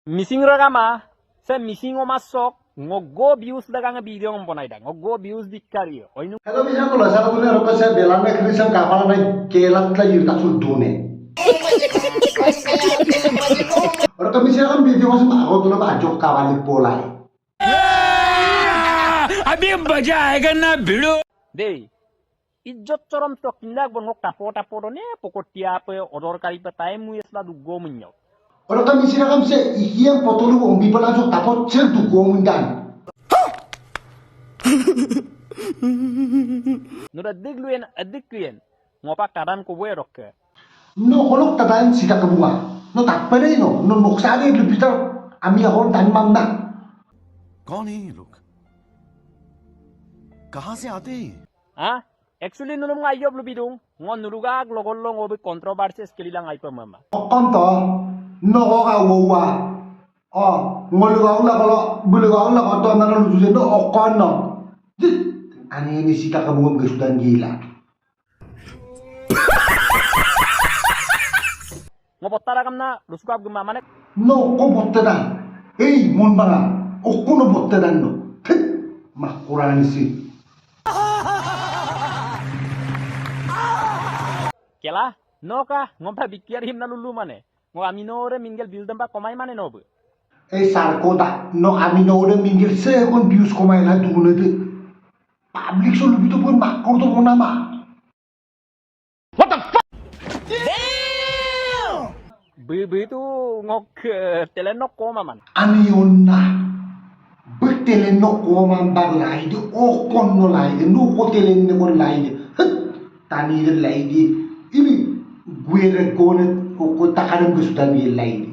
Missing ragama, sa missing omasok, ngogo views dagang video ng bonay da, ngogo views dikari. Oinu. Hello, bisa ko lang sa kuno ro kasi belang na krisan kapala na kelat la yurta sul dune. Oro kami siya kan video mas ako to na ba jok kawali polai. Abi baja aega na video. Dei. Ijot처럼 또 kindag bon ngok tapo ne pokotia pe odor kari patay mu isla du gomunyo. Oro kami siya kan se ihiang potolu ombi pala so tapo cer du gomundan. Nura digluyen adikyen ngopa kadan ko we rokke. No holok tadain sida kabunga. No takpare no moksade lupita ami ahon tan mamna. कौन है ये लोग कहां से आते हैं Ah, actually nulung ayob lubidung ngon nulugag logolong obi controversies kililang ay pamama. Okon to no ga wowa. Ngoluga ula kalau buluga ula ko to na lusu no okon no. Ani ini sida kabunga gesudan gila. Ngopotara kam na lusukab gumamanek. No ko botedan. Mon bana. Okko no botedan no. Makurani si. Kela, no ka ngompa bikiar him na lulu mane. Ngo aminore mingel views damba komay mane nobu. Sarkoda no amino ore mingil se kon views komai na dugune de. Public so lubito pun makor to monama. Begitu ngok telenok koma man. Aniona. Betelen no koman baglai de okon no lai de no hotelen ne kon lai de. Tani de lai de. Ini gue rekone ko takaran ko sudah mi lai de.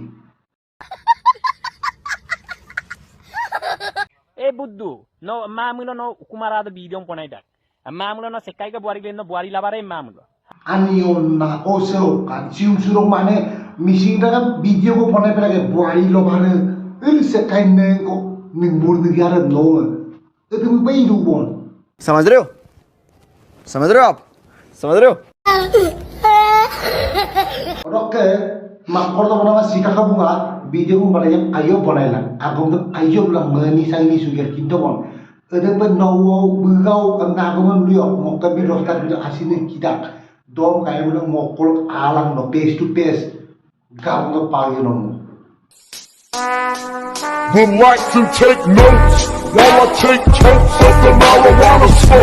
Buddu, no mamulo no kumarada video ponay dak. Mamulo no sekai ka buari no buari labare mamulo. Aniona osero kan sium mane missing dalam video ko ponay pala ke buari lo mane. Ini sekai ne ko ning murni gyara no. Itu भी वही रूबोन समझ रहे हो आप समझ रहे हो Oke, makor to nama sika kabunga video ko pala yang ayo ponay lang. Agong to ayo lang mani sa ini sugar kinto bon. Ada pa nawo bugau ang nagong liyo mo kami rostar video asin kita. Dom kayo lang mo kol alang no face to face. Gawang to pagi no. Would like to take notes while I take totes of the marijuana smoke.